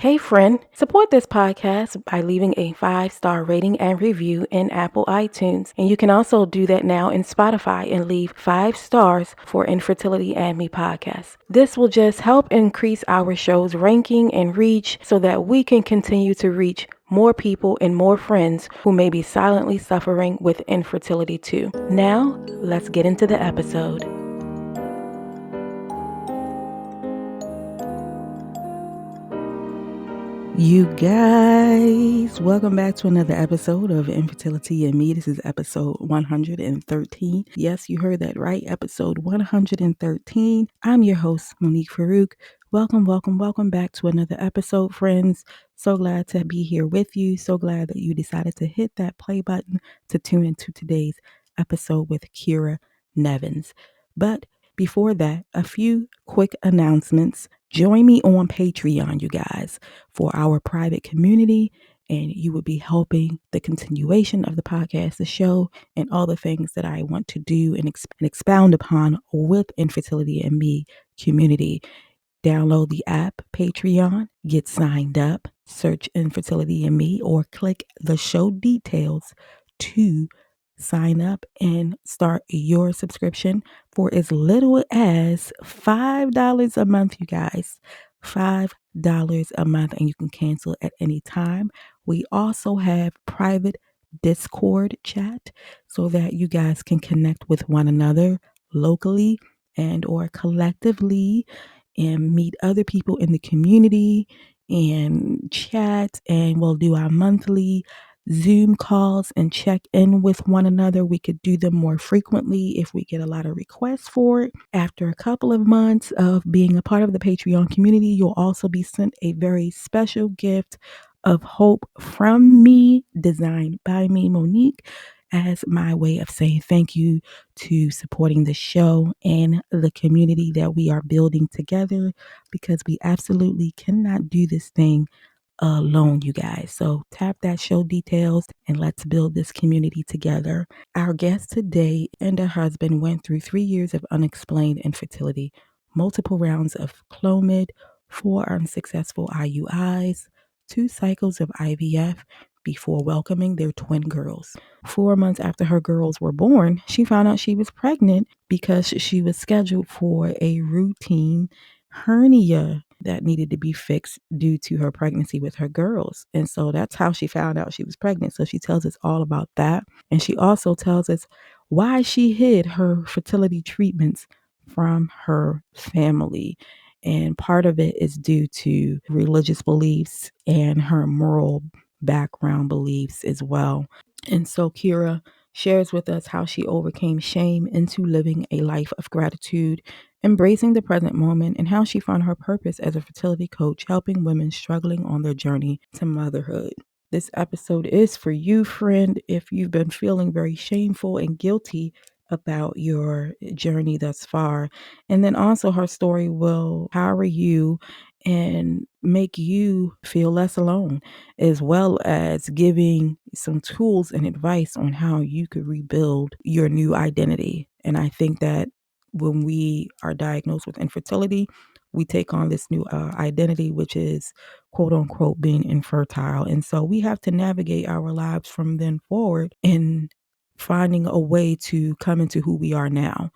Hey friend, support this podcast by leaving a 5-star rating and review in Apple iTunes. And you can also do that now in Spotify and leave 5 stars for Infertility and Me podcast. This will just help increase our show's ranking and reach so that we can continue to reach more people and more friends who may be silently suffering with infertility too. Now, let's get into the episode. You guys, welcome back to another episode of Infertility and Me. This is episode 113. Yes, you heard that right, episode 113. I'm your host, Monique Farouk. Welcome back to another episode, friends. So glad to be here with you. So glad that you decided to hit that play button to tune into today's episode with Ceire Nevins. But before that, a few quick announcements. Join me on Patreon, you guys, for our private community, and you will be helping the continuation of the podcast, the show, and all the things that I want to do and expound upon with Infertility and Me community. Download the app Patreon, get signed up, search Infertility and Me, or click the show details to sign up and start your subscription for as little as $5 a month, you guys. $5 a month, and you can cancel at any time. We also have private Discord chat so that you guys can connect with one another locally and or collectively and meet other people in the community and chat, and we'll do our monthly Zoom calls and check in with one another. We could do them more frequently if we get a lot of requests for it. After a couple of months of being a part of the Patreon community, you'll also be sent a very special gift of hope from me, designed by me, Monique, as my way of saying thank you to supporting the show and the community that we are building together, because we absolutely cannot do this thing alone, you guys. So tap that show details and let's build this community together. Our guest today and her husband went through 3 years of unexplained infertility, multiple rounds of Clomid, 4 unsuccessful IUIs, 2 cycles of IVF before welcoming their twin girls. 4 months after her girls were born, she found out she was pregnant because she was scheduled for a routine hernia that needed to be fixed due to her pregnancy with her girls. And so that's how she found out she was pregnant. So she tells us all about that. And she also tells us why she hid her fertility treatments from her family. And part of it is due to religious beliefs and her moral background beliefs as well. And so Ceire shares with us how she overcame shame into living a life of gratitude, embracing the present moment, and how she found her purpose as a fertility coach, helping women struggling on their journey to motherhood. This episode is for you, friend, if you've been feeling very shameful and guilty about your journey thus far. And then also her story will empower you and make you feel less alone, as well as giving some tools and advice on how you could rebuild your new identity. And I think that when we are diagnosed with infertility, we take on this new identity, which is quote unquote being infertile. And so we have to navigate our lives from then forward in finding a way to come into who we are now,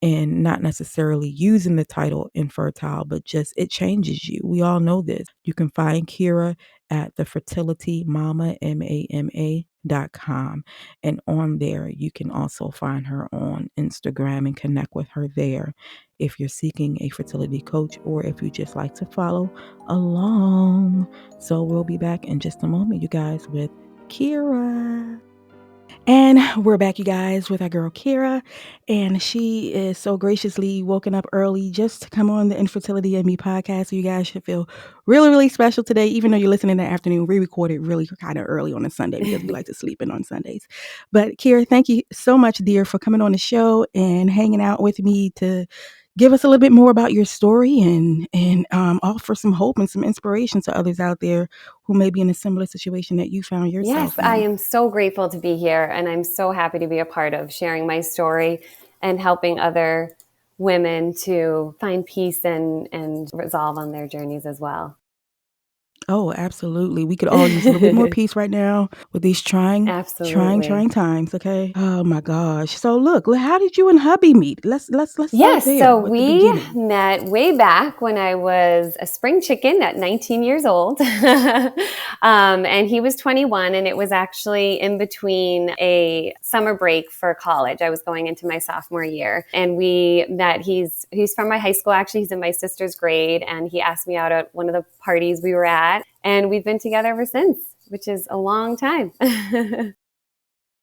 and not necessarily using the title infertile, but just it changes you. We all know this. You can find Ceire at the Fertility Mama, MAMA.com. And on there, you can also find her on Instagram and connect with her there if you're seeking a fertility coach or if you just like to follow along. So we'll be back in just a moment, you guys, with Ceire. And we're back, you guys, with our girl Ceire, and she is so graciously woken up early just to come on the Infertility and Me podcast. So you guys should feel really, really special today, even though you're listening in the afternoon. We recorded really kind of early on a Sunday because we like to sleep in on Sundays. But Ceire, thank you so much, dear, for coming on the show and hanging out with me to give us a little bit more about your story and offer some hope and some inspiration to others out there who may be in a similar situation that you found yourself in. I am so grateful to be here, and I'm so happy to be a part of sharing my story and helping other women to find peace and resolve on their journeys as well. Oh, absolutely. We could all use a little bit more peace right now with these trying Absolutely. times. Okay. Oh my gosh. So look, how did you and hubby meet? Let's start Yes, there so with the we beginning. met way back when I was a spring chicken at 19 years old. And he was 21, and it was actually in between a summer break for college. I was going into my sophomore year, and we met. He's from my high school, actually. He's in my sister's grade, and he asked me out at one of the parties we were at, and we've been together ever since, which is a long time.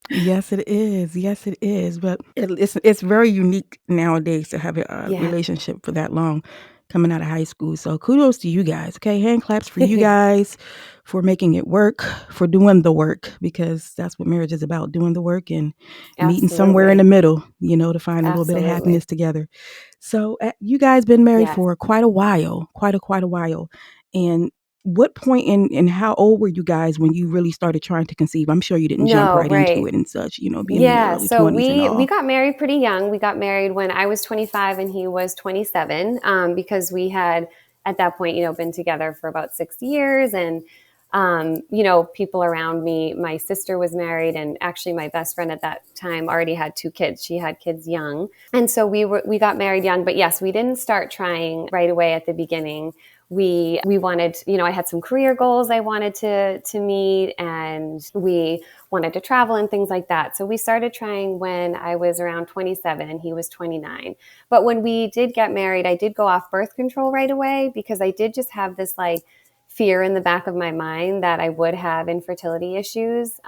Yes, it is. Yes, it is. But it's very unique nowadays to have a Yeah. relationship for that long coming out of high school. So kudos to you guys. Okay, hand claps for you guys for making it work, for doing the work, because that's what marriage is about: doing the work and meeting somewhere in the Absolutely. middle. To find a little bit of Absolutely. happiness together. So you guys been married Yes. for quite a while, quite a while, and what point and how old were you guys when you really started trying to conceive? I'm sure you didn't jump No, right into right. it and such, being in your Yeah, early so 20s and we all. got married pretty young. We got married when I was 25 and he was 27, because we had at that point, been together for about 6 years, and people around me. My sister was married, and actually, my best friend at that time already had 2 kids. She had kids young, and so we got married young. But yes, we didn't start trying right away at the beginning. We wanted, I had some career goals I wanted to meet, and we wanted to travel and things like that. So we started trying when I was around 27 and he was 29. But when we did get married, I did go off birth control right away because I did just have this like fear in the back of my mind that I would have infertility issues.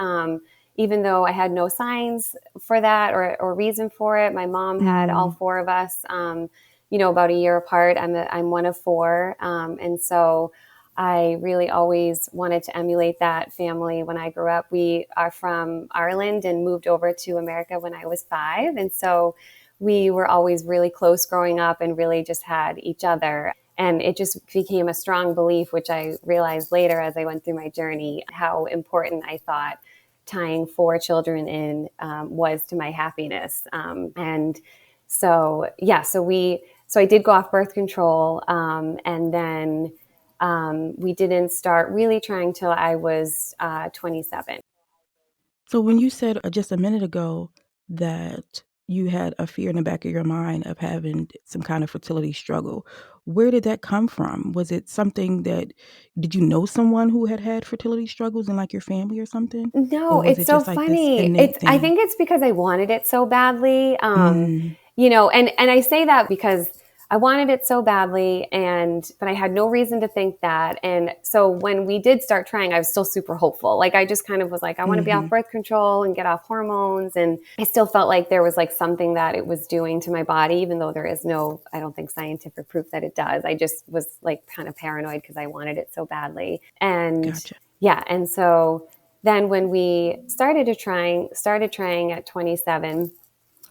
Even though I had no signs for that or reason for it, my mom had all Mm, 4 of us, about a year apart. I'm one of 4. And so I really always wanted to emulate that family when I grew up. We are from Ireland and moved over to America when I was 5. And so we were always really close growing up and really just had each other. And it just became a strong belief, which I realized later as I went through my journey, how important I thought tying 4 children in was to my happiness. And so, yeah, so I did go off birth control. And then we didn't start really trying till I was 27. So when you said just a minute ago that you had a fear in the back of your mind of having some kind of fertility struggle, where did that come from? Was it something did you know someone who had had fertility struggles in like your family or something? Or No, was it's it so just like this funny. innate I thing? think it's because I wanted it so badly. Mm, And I say that because I wanted it so badly, but I had no reason to think that. And so when we did start trying, I was still super hopeful. Like I just kind of was like, I want to be off mm-hmm. birth control and get off hormones. And I still felt like there was like something that it was doing to my body, even though there is no, I don't think, scientific proof that it does. I just was like kind of paranoid because I wanted it so badly. And Gotcha. yeah, and so then when we started trying at 27,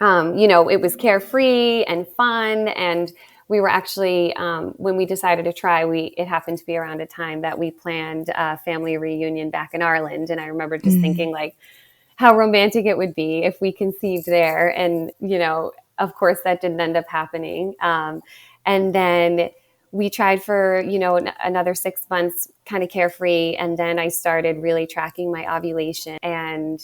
it was carefree and fun. And we were actually, when we decided to try, it happened to be around a time that we planned a family reunion back in Ireland. And I remember just thinking Mm, like how romantic it would be if we conceived there. And, of course that didn't end up happening. And then we tried for, another 6 months kind of carefree. And then I started really tracking my ovulation, and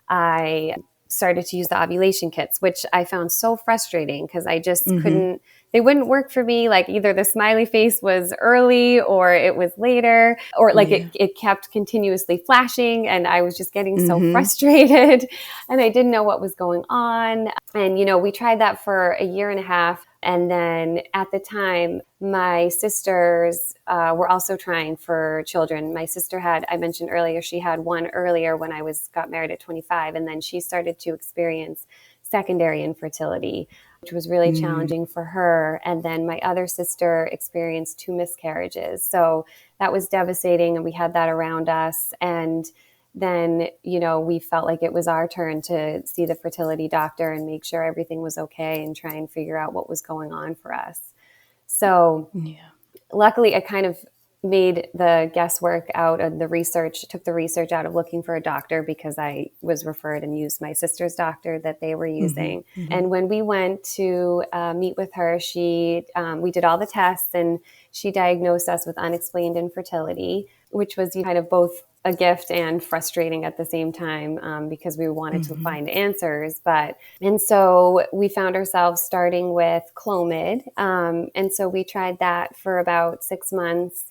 I started to use the ovulation kits, which I found so frustrating because I just mm-hmm. couldn't, they wouldn't work for me. Like either the smiley face was early or it was later, or like Yeah. it kept continuously flashing. And I was just getting so Mm-hmm. frustrated and I didn't know what was going on. And, we tried that for a year and a half. And then at the time, my sisters were also trying for children. My sister had, I mentioned earlier, she had one earlier when I got married at 25. And then she started to experience secondary infertility, which was really Mm, challenging for her. And then my other sister experienced 2 miscarriages. So that was devastating. And we had that around us. And then, we felt like it was our turn to see the fertility doctor and make sure everything was okay and try and figure out what was going on for us. So yeah. luckily, I kind of made the guesswork out of the research, took the research out of looking for a doctor because I was referred and used my sister's doctor that they were Mm-hmm. using. Mm-hmm. And when we went to meet with her, we did all the tests and she diagnosed us with unexplained infertility, which was kind of both a gift and frustrating at the same time, because we wanted to find answers. And so we found ourselves starting with Clomid. And so we tried that for about 6 months.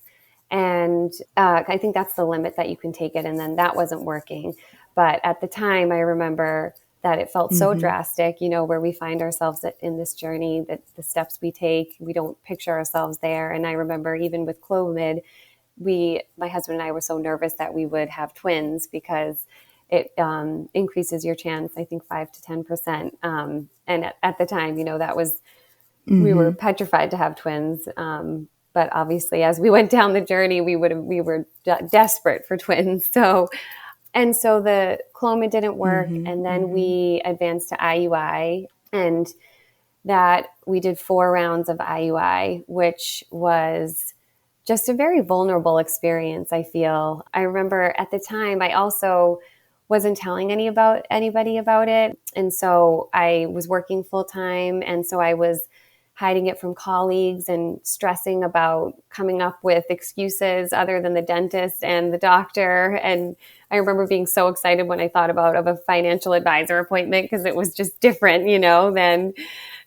And I think that's the limit that you can take it. And then that wasn't working. But at the time, I remember that it felt so drastic, where we find ourselves in this journey, that the steps we take, we don't picture ourselves there. And I remember even with Clomid, my husband and I were so nervous that we would have twins, because it increases your chance, I think 5 to 10%. And at the time, that was, we were petrified to have twins. But obviously, as we went down the journey, we were desperate for twins. So the Clomid didn't work. And then we advanced to IUI, and that we did 4 rounds of IUI, which was just a very vulnerable experience, I feel. I remember at the time, I also wasn't telling anybody about it. And so I was working full time. And so I was hiding it from colleagues and stressing about coming up with excuses other than the dentist and the doctor. And I remember being so excited when I thought of a financial advisor appointment, because it was just different,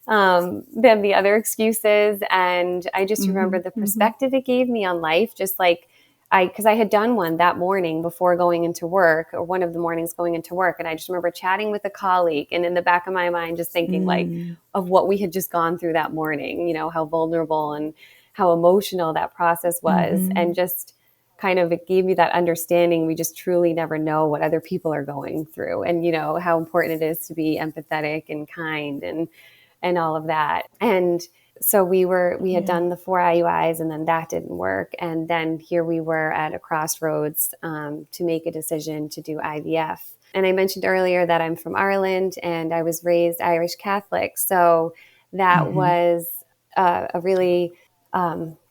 than the other excuses. And I just remember the perspective it gave me on life, just like because I had done one that morning before going into work, or one of the mornings going into work. And I just remember chatting with a colleague, and in the back of my mind, just thinking like of what we had just gone through that morning, how vulnerable and how emotional that process was. And just kind of, it gave me that understanding. We just truly never know what other people are going through, and, how important it is to be empathetic and kind and all of that. And so we had done the 4 IUIs, and then that didn't work. And then here we were at a crossroads to make a decision to do IVF. And I mentioned earlier that I'm from Ireland, and I was raised Irish Catholic. So that was a really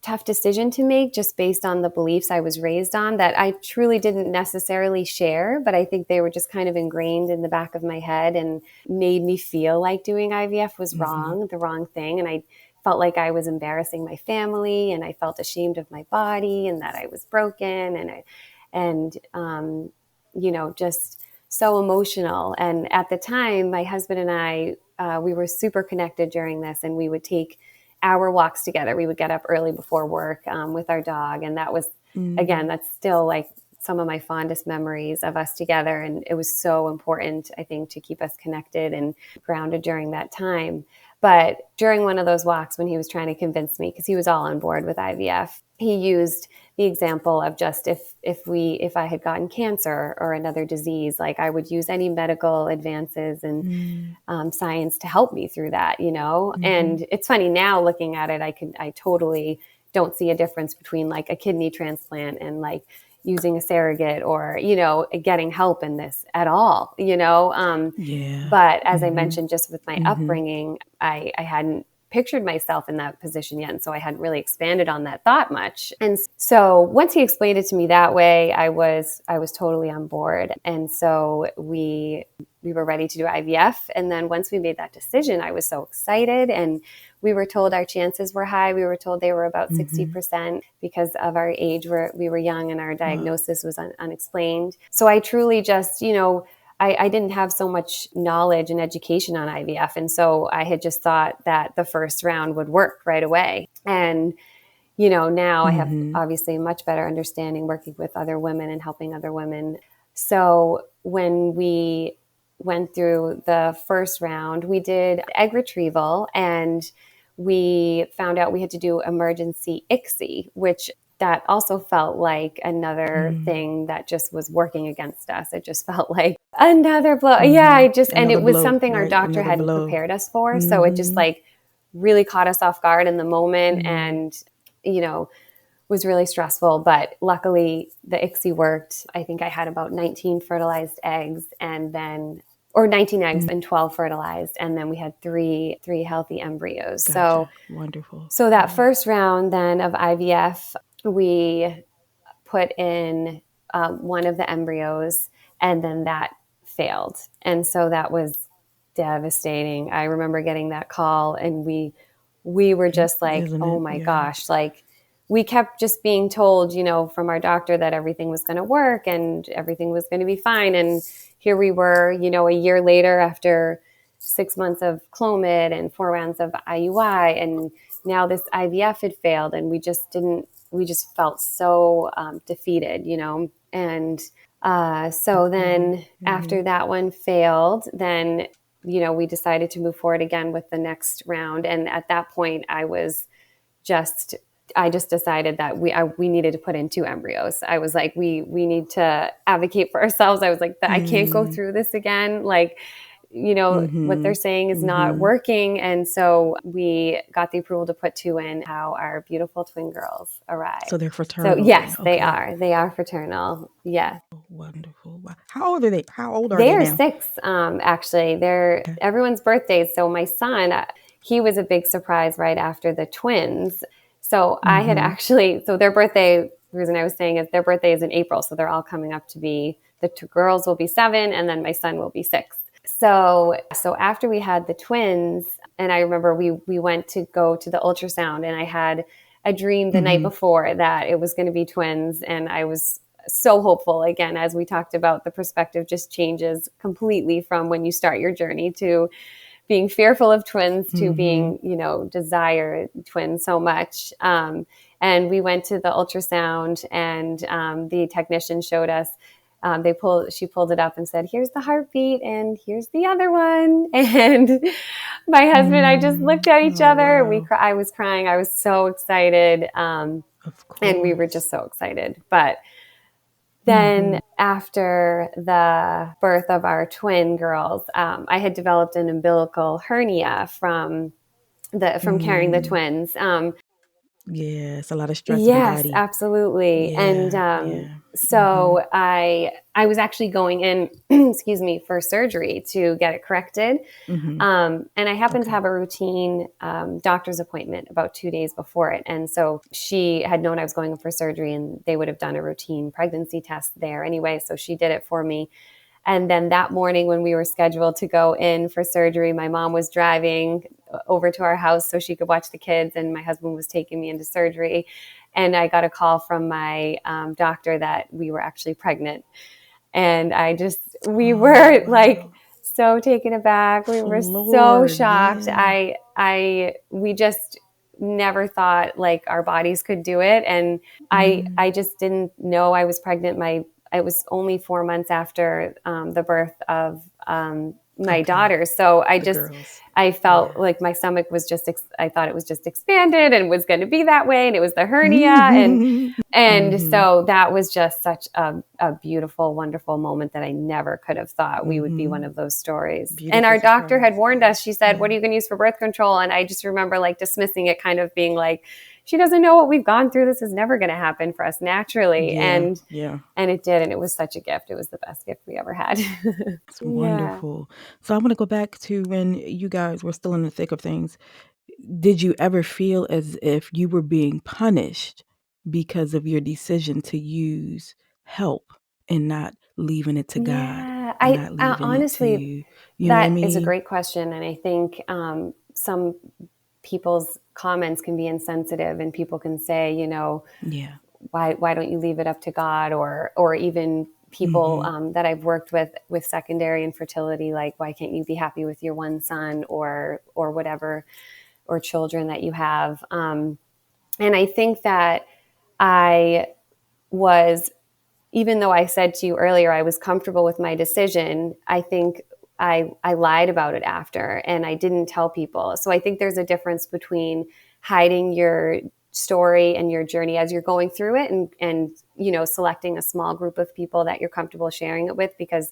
tough decision to make, just based on the beliefs I was raised on, that I truly didn't necessarily share, but I think they were just kind of ingrained in the back of my head and made me feel like doing IVF was the wrong thing. And I felt like I was embarrassing my family, and I felt ashamed of my body, and that I was broken, and just so emotional. And at the time, my husband and I, we were super connected during this, and we would take our walks together. We would get up early before work with our dog. And that was, again, that's still like some of my fondest memories of us together. And it was so important, I think, to keep us connected and grounded during that time. But during one of those walks, when he was trying to convince me, because he was all on board with IVF, he used the example of just if I had gotten cancer or another disease, like I would use any medical advances and science to help me through that, And it's funny now looking at it, I totally don't see a difference between like a kidney transplant and like using a surrogate or, getting help in this at all, But as I mentioned, just with my upbringing, I hadn't pictured myself in that position yet. And so I hadn't really expanded on that thought much. And so once he explained it to me that way, I was totally on board. And so we were ready to do IVF. And then once we made that decision, I was so excited. And we were told our chances were high. We were told they were about 60% because of our age, where we were young and our diagnosis was unexplained. So I truly just, I didn't have so much knowledge and education on IVF. And so I had just thought that the first round would work right away. And, now I have obviously a much better understanding working with other women and helping other women. So when we went through the first round, we did egg retrieval, and we found out we had to do emergency ICSI, which that also felt like another thing that just was working against us. It just felt like another blow. Yeah, and it was blow, something our doctor hadn't prepared us for. So it just like really caught us off guard in the moment, and, was really stressful. But luckily the ICSI worked. I think I had about 19 fertilized eggs, or 19 eggs and 12 fertilized. And then we had three healthy embryos. Gotcha. So wonderful. So that first round then of IVF, we put in one of the embryos, and then that failed. And so that was devastating. I remember getting that call, and we were just like, oh my gosh, like we kept just being told, from our doctor that everything was going to work and everything was going to be fine. And here we were, a year later after 6 months of Clomid and 4 rounds of IUI, and now this IVF had failed, and we just felt so defeated, and so then after that one failed, then, we decided to move forward again with the next round. And at that point, I just decided that we needed to put in 2 embryos. I was like, we need to advocate for ourselves. I was like, I can't go through this again. Like, what they're saying is not working. And so we got the approval to put 2 in, how our beautiful twin girls arrived. So they're fraternal. So yes, they are. They are fraternal. Yeah. Oh, wonderful. Wow. How old are they? How old are they now? They are 6, actually. They're everyone's birthdays. So my son, he was a big surprise right after the twins. So I had actually, so their birthday, the reason I was saying is their birthday is in April. So they're all coming up to be, the 2 girls will be 7 and then my son will be 6. So after we had the twins, and I remember we went to go to the ultrasound, and I had a dream the night before that it was going to be twins. And I was so hopeful. Again, as we talked about, the perspective just changes completely from when you start your journey to being fearful of twins to being, desire twins so much. And we went to the ultrasound, and the technician showed us, she pulled it up and said, here's the heartbeat and here's the other one. And my husband and I just looked at each other. Wow. I was crying. I was so excited. And we were just so excited. But then after the birth of our twin girls, I had developed an umbilical hernia from carrying the twins. Yes, a lot of stress in the body. Yes, absolutely. Yeah, and so I was actually going in, excuse me, for surgery to get it corrected. And I happened to have a routine doctor's appointment about 2 days before it. And so she had known I was going in for surgery, and they would have done a routine pregnancy test there anyway. So she did it for me. And then that morning when we were scheduled to go in for surgery, my mom was driving over to our house so she could watch the kids, and my husband was taking me into surgery. And I got a call from my doctor that we were actually pregnant. And we were like so taken aback. We were so shocked. Yeah. We just never thought like our bodies could do it. And I just didn't know I was pregnant. It was only 4 months after the birth of my daughter. So I felt like my stomach was I thought it was just expanded and was going to be that way. And it was the hernia. And so that was just such a beautiful, wonderful moment that I never could have thought we would be one of those stories. Beautiful. And our doctor had warned us. She said, what are you going to use for birth control? And I just remember like dismissing it, kind of being like, she doesn't know what we've gone through. This is never going to happen for us naturally. And it did. And it was such a gift. It was the best gift we ever had. It's wonderful. So I want to go back to when you guys were still in the thick of things. Did you ever feel as if you were being punished because of your decision to use help and not leaving it to God? Honestly, that is a great question. And I think some people's comments can be insensitive, and people can say, why don't you leave it up to God? Or even people that I've worked with secondary infertility, like, why can't you be happy with your one son or whatever, or children that you have? And I think that even though I said to you earlier, I was comfortable with my decision, I think I lied about it after, and I didn't tell people. So I think there's a difference between hiding your story and your journey as you're going through it, and selecting a small group of people that you're comfortable sharing it with, because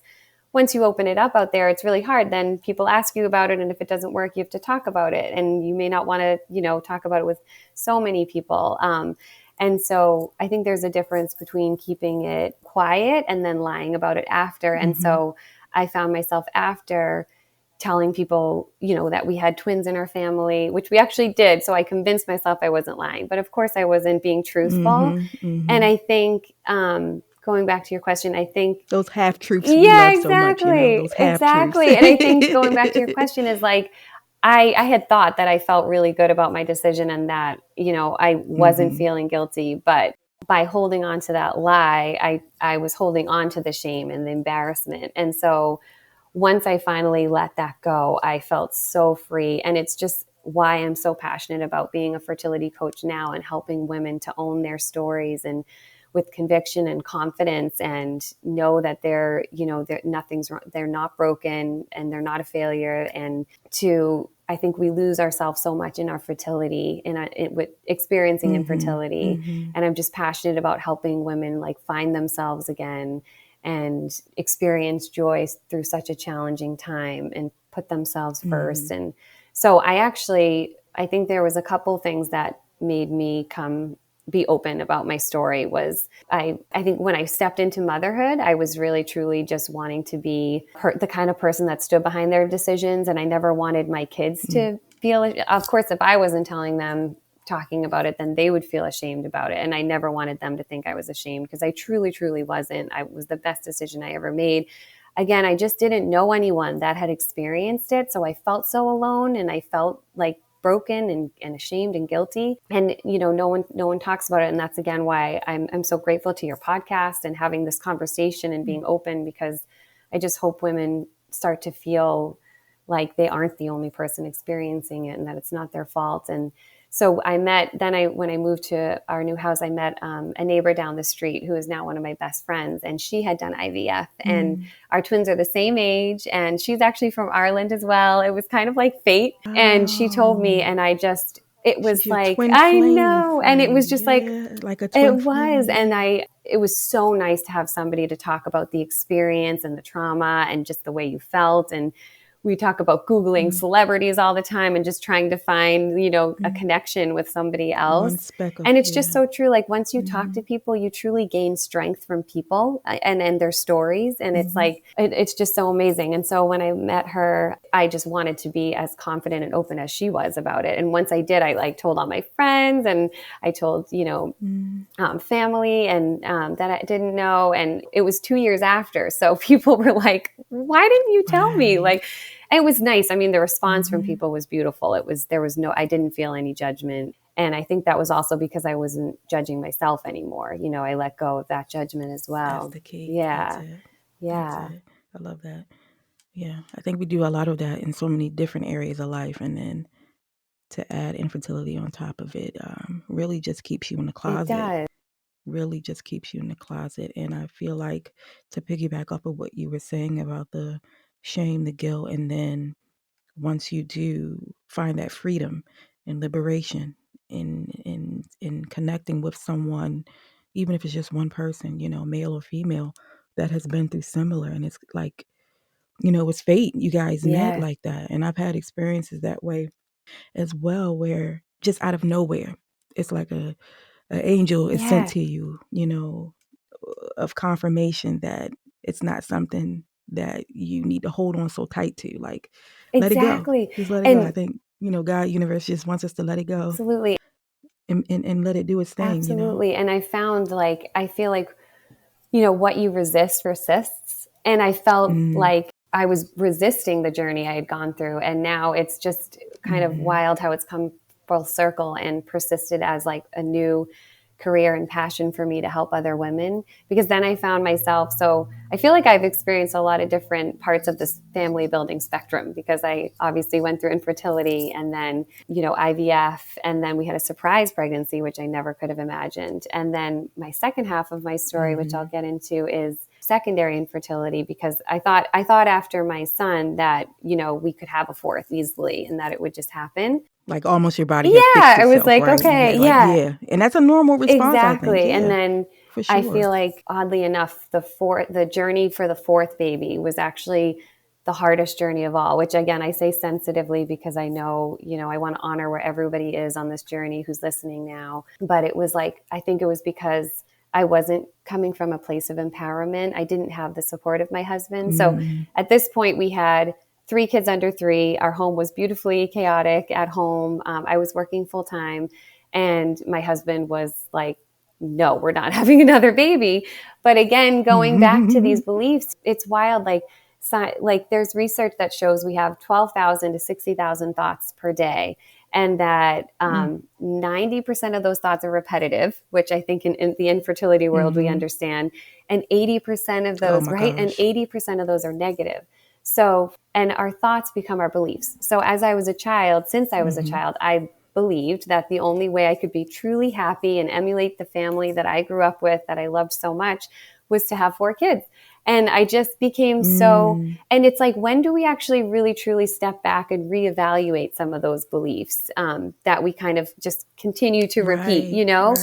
once you open it up out there, it's really hard. Then people ask you about it, and if it doesn't work, you have to talk about it, and you may not want to, talk about it with so many people. And so I think there's a difference between keeping it quiet and then lying about it after. And so I found myself after telling people, that we had twins in our family, which we actually did. So I convinced myself I wasn't lying, but of course I wasn't being truthful. And I think, going back to your question, I think those half truths. Yeah, exactly. Those half-truths. Exactly. And I think going back to your question is like, I had thought that I felt really good about my decision and that, I wasn't feeling guilty, but by holding on to that lie, I was holding on to the shame and the embarrassment. And so once I finally let that go, I felt so free. And it's just why I'm so passionate about being a fertility coach now and helping women to own their stories and with conviction and confidence and know that nothing's wrong, they're not broken and they're not a failure. And I think we lose ourselves so much in our fertility and with experiencing infertility. And I'm just passionate about helping women like find themselves again and experience joy through such a challenging time and put themselves first. And so I think there was a couple things that made me be open about my story. Was I think when I stepped into motherhood, I was really truly just wanting to be the kind of person that stood behind their decisions. And I never wanted my kids to feel, of course, if I wasn't talking about it, then they would feel ashamed about it. And I never wanted them to think I was ashamed because I truly, truly wasn't. It was the best decision I ever made. Again, I just didn't know anyone that had experienced it. So I felt so alone and I felt like broken and ashamed and guilty. And, no one talks about it. And that's again why I'm so grateful to your podcast and having this conversation and being open, because I just hope women start to feel like they aren't the only person experiencing it and that it's not their fault. And so when I moved to our new house, I met a neighbor down the street who is now one of my best friends, and she had done IVF, and our twins are the same age, and she's actually from Ireland as well. It was kind of like fate. Oh. And she told me, and it was She's your like, twin I flame know. friend. And it was just like a twin it flame. was. And it was so nice to have somebody to talk about the experience and the trauma and just the way you felt. And we talk about Googling celebrities all the time and just trying to find, a connection with somebody else. One speck of, and it's just so true. Like once you talk to people, you truly gain strength from people and their stories. And it's like, it's just so amazing. And so when I met her, I just wanted to be as confident and open as she was about it. And once I did, I told all my friends and I told, family and that I didn't know. And it was 2 years after. So people were like, why didn't you tell me? Like, it was nice. I mean, the response from people was beautiful. I didn't feel any judgment. And I think that was also because I wasn't judging myself anymore. I let go of that judgment as well. That's the key. Yeah. That's it. Yeah. That's it. I love that. Yeah. I think we do a lot of that in so many different areas of life. And then to add infertility on top of it really just keeps you in the closet. It does. Really just keeps you in the closet. And I feel like, to piggyback up of what you were saying about the shame, the guilt, and then once you do find that freedom and liberation in connecting with someone, even if it's just one person, male or female, that has been through similar, and it's like, it's fate. You guys met like that. And I've had experiences that way as well, where just out of nowhere, it's like an angel is sent to you, of confirmation that it's not something that you need to hold on so tight to. Like, let it go. Just let it go. I think, God, universe just wants us to let it go. Absolutely. And let it do its thing. Absolutely. And I found I feel like, what you resist persists. And I felt like I was resisting the journey I had gone through. And now it's just kind of wild how it's come full circle and persisted as like a new career and passion for me to help other women, because then I found myself. So I feel like I've experienced a lot of different parts of this family building spectrum, because I obviously went through infertility and then, IVF, and then we had a surprise pregnancy, which I never could have imagined. And then my second half of my story, which I'll get into, is secondary infertility, because I thought after my son that, we could have a fourth easily and that it would just happen. Like almost your body has fixed itself, I was like, right? okay, yeah. And that's a normal response, exactly. I think. Yeah, and then for sure. I feel like, oddly enough, the journey for the fourth baby was actually the hardest journey of all, which again, I say sensitively because I know, I want to honor where everybody is on this journey who's listening now. But it was like, I think it was because I wasn't coming from a place of empowerment. I didn't have the support of my husband. So at this point we had 3 kids under 3. Our home was beautifully chaotic at home. I was working full time, and my husband was like, no, we're not having another baby. But again, going back to these beliefs, it's wild. Like, like there's research that shows we have 12,000 to 60,000 thoughts per day, and that 90% of those thoughts are repetitive, which I think in the infertility world we understand, and 80% of those, right? And 80% of those are negative. So, and our thoughts become our beliefs. So as I was a child, since I was a child, I believed that the only way I could be truly happy and emulate the family that I grew up with, that I loved so much, was to have 4 kids. And I just became so, and it's like, when do we actually really truly step back and reevaluate some of those beliefs that we kind of just continue to repeat, you know,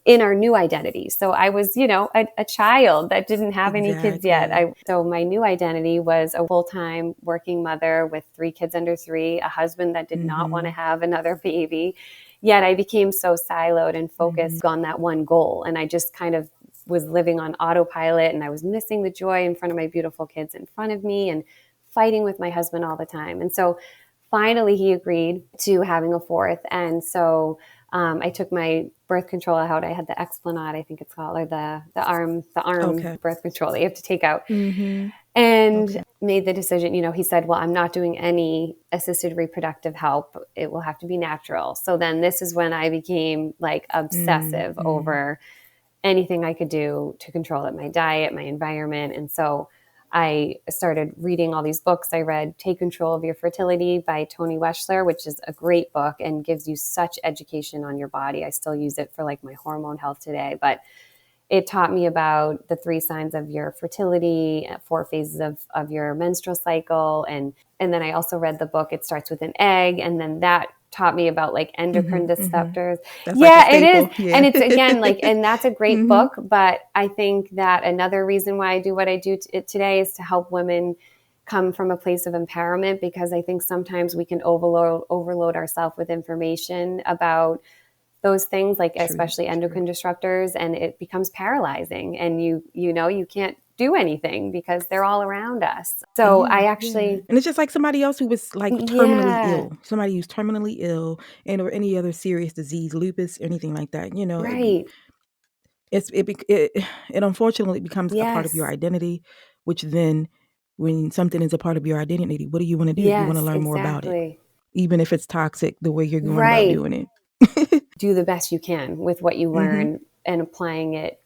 in our new identity. So I was, you know, a child that didn't have any kids yet. So my new identity was a full-time working mother with 3 kids under 3, a husband that did not want to have another baby. Yet I became so siloed and focused on that one goal. And I just kind of was living on autopilot, and I was missing the joy in front of my beautiful kids in front of me and fighting with my husband all the time. And so finally he agreed to having a 4th. And so I took my birth control out. I had the Esplanade, I think it's called, or the arm birth control that you have to take out. And made the decision, you know, he said, well, I'm not doing any assisted reproductive help. It will have to be natural. So then this is when I became like obsessive over anything I could do to control it, my diet, my environment. And so I started reading all these books. I read Take Control of Your Fertility by Toni Weschler, which is a great book and gives you such education on your body. I still use it for like my hormone health today, but it taught me about the 3 signs of your fertility, 4 phases of your menstrual cycle. And then I also read the book, It Starts with an Egg. And then that taught me about like endocrine disruptors. That's yeah, like it is. Yeah. And it's again, like, and that's a great book. But I think that another reason why I do what I do today is to help women come from a place of empowerment, because I think sometimes we can overload ourselves with information about those things, like especially endocrine disruptors, and it becomes paralyzing, and you know you can't do anything because they're all around us. So I actually, and it's just like somebody else who was like terminally ill, somebody who's terminally ill, and or any other serious disease, lupus, anything like that. You know, right? it unfortunately becomes a part of your identity, which then, when something is a part of your identity, what do you want to do? You want to learn more about it, even if it's toxic, the way you're going about doing it. Do the best you can with what you learn and applying it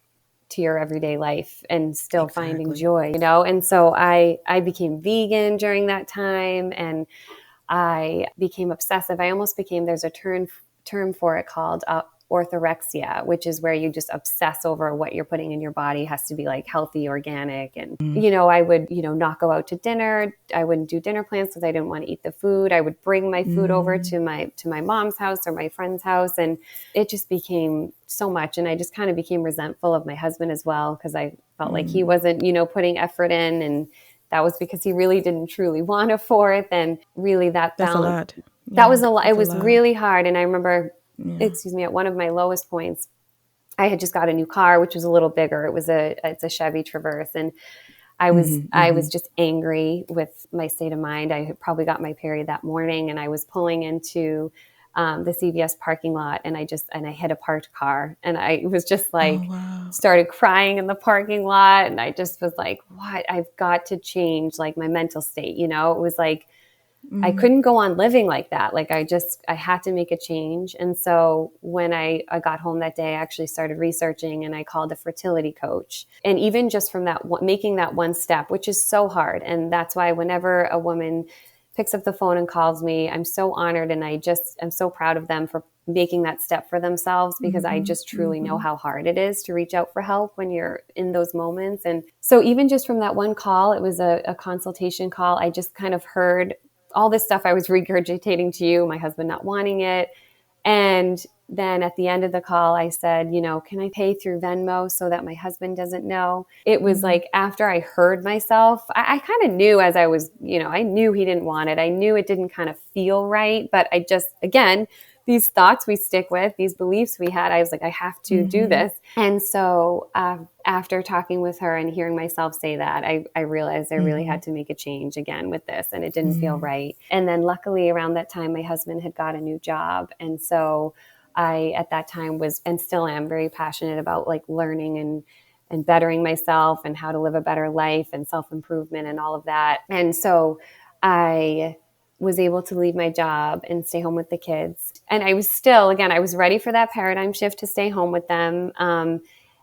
to your everyday life and still finding joy, you know? And so I became vegan during that time, and I became obsessive. I almost became, there's a term for it called orthorexia, which is where you just obsess over what you're putting in your body has to be like healthy, organic. And, you know, I would, you know, not go out to dinner. I wouldn't do dinner plans because I didn't want to eat the food. I would bring my food over to my mom's house or my friend's house. And it just became so much. And I just kind of became resentful of my husband as well, because I felt like he wasn't, you know, putting effort in, and that was because he really didn't truly want a 4th. And really that balance, that's a lot. That was a lot. It was really hard. And I remember, excuse me, at one of my lowest points, I had just got a new car, which was a little bigger. It's a Chevy Traverse. And I was just angry with my state of mind. I had probably got my period that morning, and I was pulling into the CVS parking lot, and I hit a parked car, and I was just like, started crying in the parking lot. And I just was like, what? I've got to change like my mental state. You know, it was like, I couldn't go on living like that. Like I had to make a change. And so when I got home that day, I actually started researching, and I called a fertility coach. And even just from that, making that one step, which is so hard. And that's why whenever a woman picks up the phone and calls me, I'm so honored. And I'm so proud of them for making that step for themselves, because I just truly know how hard it is to reach out for help when you're in those moments. And so even just from that one call, it was a consultation call. I just kind of heard all this stuff I was regurgitating to you, my husband not wanting it. And then at the end of the call, I said, you know, can I pay through Venmo so that my husband doesn't know? It was like, after I heard myself, I kind of knew, as I was, you know, I knew he didn't want it. I knew it didn't kind of feel right. But I just, again, these thoughts we stick with, these beliefs we had, I was like, I have to do this. And so after talking with her and hearing myself say that, I realized I really had to make a change again with this, and it didn't feel right. And then luckily around that time, my husband had got a new job. And so I, at that time, was, and still am, very passionate about like learning and bettering myself and how to live a better life and self-improvement and all of that. And so I was able to leave my job and stay home with the kids. And I was still, again, I was ready for that paradigm shift to stay home with them.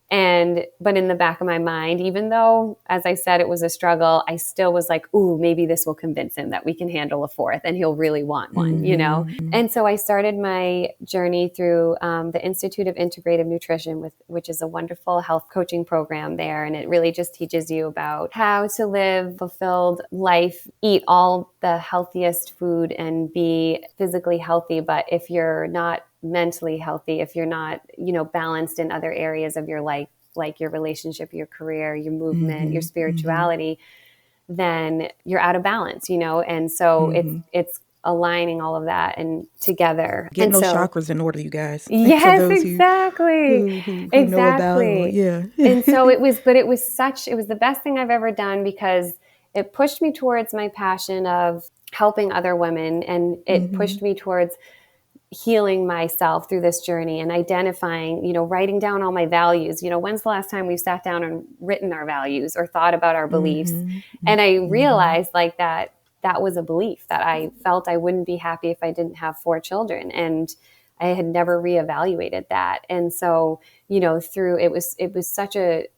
But in the back of my mind, even though, as I said, it was a struggle, I still was like, ooh, maybe this will convince him that we can handle a fourth and he'll really want one, And so I started my journey through the Institute of Integrative Nutrition, which is a wonderful health coaching program there. And it really just teaches you about how to live fulfilled life, eat all the healthiest food and be physically healthy. But if you're not mentally healthy, if you're not, balanced in other areas of your life, like your relationship, your career, your movement, your spirituality, then you're out of balance, And so it's aligning all of that and together. Getting those chakras in order, you guys. For Yes, those exactly. who know about, yeah. And so it was the best thing I've ever done, because it pushed me towards my passion of helping other women, and it pushed me towards healing myself through this journey and identifying, writing down all my values. When's the last time we've sat down and written our values or thought about our beliefs? And I realized that was a belief, that I felt I wouldn't be happy if I didn't have 4 children. And I had never reevaluated that. And so, it was such a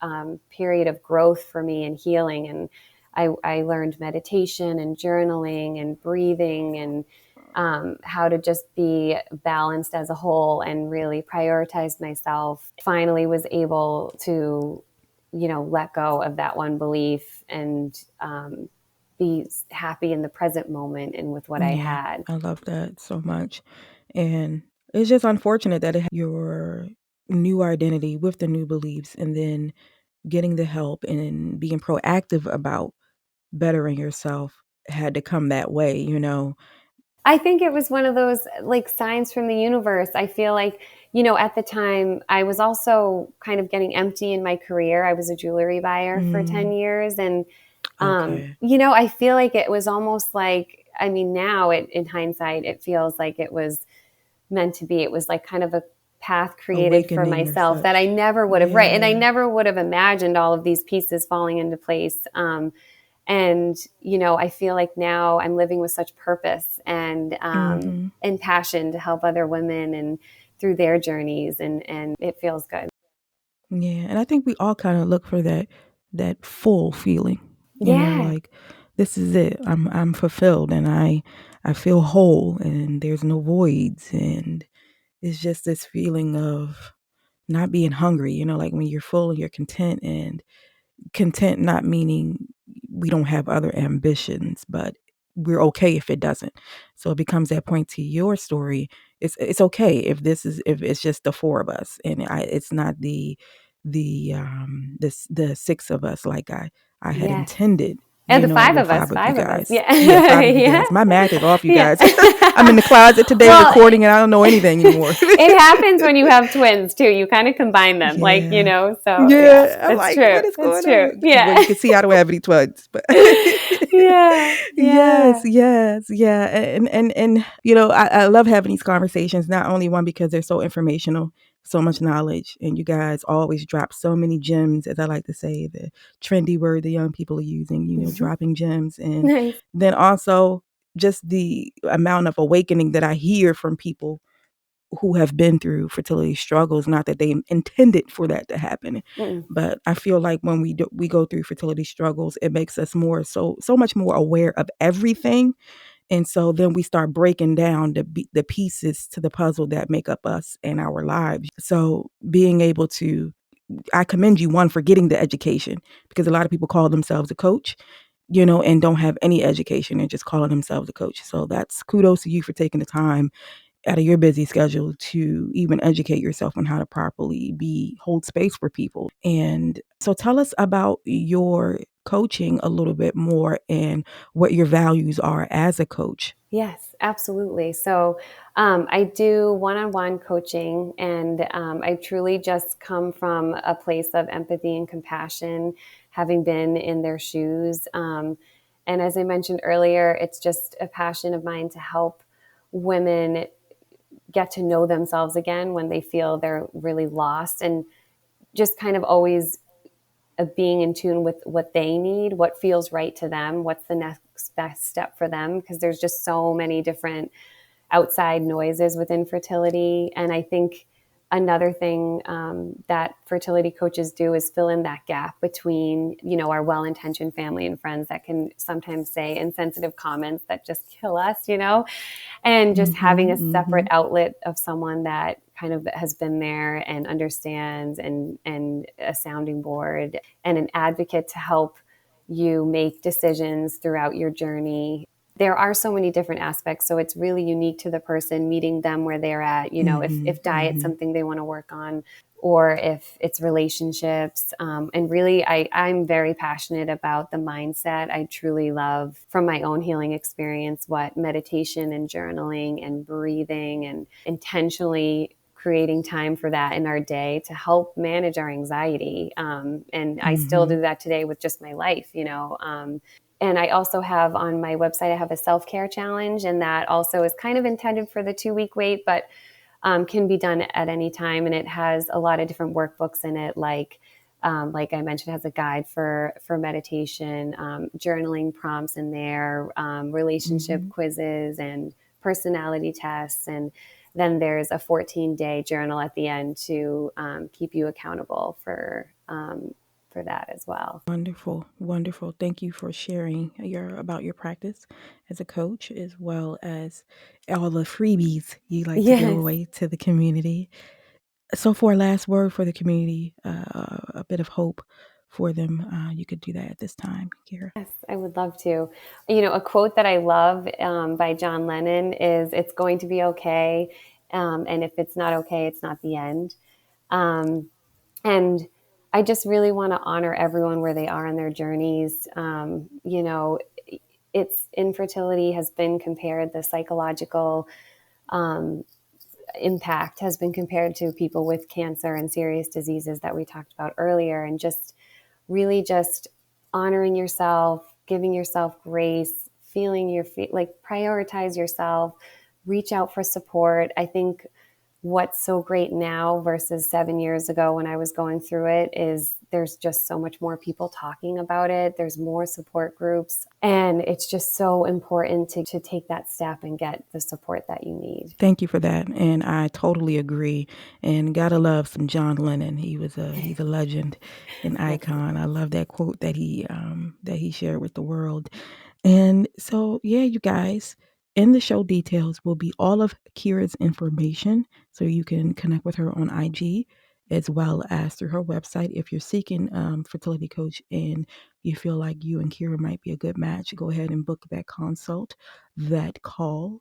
period of growth for me and healing. And I learned meditation and journaling and breathing and how to just be balanced as a whole and really prioritize myself. Finally was able to, let go of that one belief and be happy in the present moment and with what I had. I love that so much. And it's just unfortunate that your new identity with the new beliefs, and then getting the help and being proactive about bettering yourself had to come that way, I think it was one of those signs from the universe. I feel like, at the time I was also kind of getting empty in my career. I was a jewelry buyer for 10 years. And, I feel like it was almost like, now in hindsight, it feels like it was meant to be. It was like kind of a path created for myself that I never would have, right. And I never would have imagined all of these pieces falling into place. And, I feel like now I'm living with such purpose and passion to help other women and through their journeys. And it feels good. Yeah. And I think we all kind of look for that full feeling, like, this is it. I'm fulfilled, and I feel whole, and there's no voids. And it's just this feeling of not being hungry, like when you're full and you're content. And content not meaning we don't have other ambitions, but we're okay if it doesn't. So it becomes that point to your story. It's okay if it's just the 4 of us, and it's not the 6 of us like I had intended. And the 5 the of us, 5 of you guys. Yeah. 5 of you guys. My math is off, you guys. I'm in the closet today recording, and I don't know anything anymore. It happens when you have twins too. You kind of combine them, so I'm it's like, true. what is going on? Yeah. Well, you can see I don't have any twins, but yes. And I love having these conversations, not only one because they're so informational, so much knowledge, and you guys always drop so many gems, as I like to say, the trendy word the young people are using, dropping gems. And then also just the amount of awakening that I hear from people who have been through fertility struggles. Not that they intended for that to happen, but I feel like when we go through fertility struggles, it makes us so much more aware of everything. And so then we start breaking down the pieces to the puzzle that make up us and our lives. So being able to, I commend you, one, for getting the education, because a lot of people call themselves a coach, and don't have any education and just calling themselves a coach. So that's kudos to you for taking the time out of your busy schedule to even educate yourself on how to properly hold space for people. And so tell us about your coaching a little bit more and what your values are as a coach. Yes, absolutely. So I do one-on-one coaching, and I truly just come from a place of empathy and compassion, having been in their shoes. And as I mentioned earlier, it's just a passion of mine to help women get to know themselves again when they feel they're really lost, and just kind of always being in tune with what they need, what feels right to them, what's the next best step for them, because there's just so many different outside noises with infertility. And I think another thing that fertility coaches do is fill in that gap between, our well-intentioned family and friends that can sometimes say insensitive comments that just kill us, and just having a separate outlet of someone that kind of has been there and understands, and a sounding board and an advocate to help you make decisions throughout your journey. There are so many different aspects, so it's really unique to the person, meeting them where they're at, if diet's something they want to work on, or if it's relationships. And really, I'm very passionate about the mindset. I truly love, from my own healing experience, what meditation and journaling and breathing and intentionally creating time for that in our day to help manage our anxiety. And I still do that today with just my life, and I also have on my website, I have a self-care challenge, and that also is kind of intended for the 2-week wait, but can be done at any time. And it has a lot of different workbooks in it, like I mentioned, has a guide for meditation, journaling prompts in there, relationship quizzes and personality tests. And then there's a 14-day journal at the end to keep you accountable for that as well. Wonderful, wonderful. Thank you for sharing about your practice as a coach, as well as all the freebies you like to give away to the community. So, for a last word for the community, a bit of hope for them, you could do that at this time, Kira. Yes, I would love to. A quote that I love by John Lennon is, "It's going to be okay, and if it's not okay, it's not the end." And I just really want to honor everyone where they are in their journeys. It's infertility has been compared, the psychological impact has been compared to people with cancer and serious diseases that we talked about earlier. And just really just honoring yourself, giving yourself grace, feeling your feet, like prioritize yourself, reach out for support. I think what's so great now versus 7 years ago when I was going through it is there's just so much more people talking about it. There's more support groups, and it's just so important to take that step and get the support that you need. Thank you for that, and I totally agree. And gotta love some John Lennon. He's a legend, an icon. I love that quote that he shared with the world. And so, yeah, you guys, in the show details will be all of Kira's information, so you can connect with her on IG as well as through her website. If you're seeking fertility coach and you feel like you and Kira might be a good match, go ahead and book that consult, that call,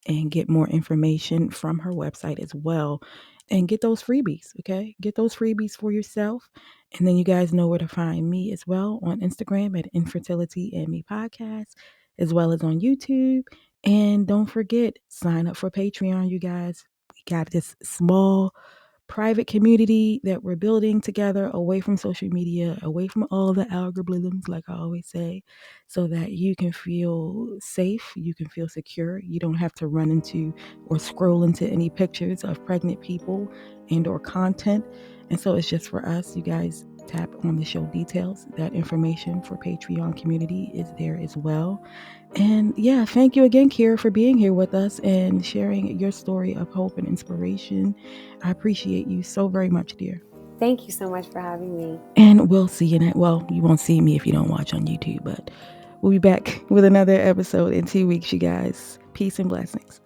and get more information from her website as well. And get those freebies, okay? Get those freebies for yourself. And then you guys know where to find me as well on Instagram at Infertility and Me Podcast, as well as on YouTube. And don't forget, sign up for Patreon, you guys. We got this small private community that we're building together, away from social media, away from all the algorithms, like I always say, so that you can feel safe, you can feel secure. You don't have to run into or scroll into any pictures of pregnant people and or content. And so it's just for us. You guys tap on the show details. That information for Patreon community is there as well. And yeah, thank you again, Kira, for being here with us and sharing your story of hope and inspiration. I appreciate you so very much, dear. Thank you so much for having me. And we'll see you next. Well, you won't see me if you don't watch on YouTube, but we'll be back with another episode in 2 weeks, you guys. Peace and blessings.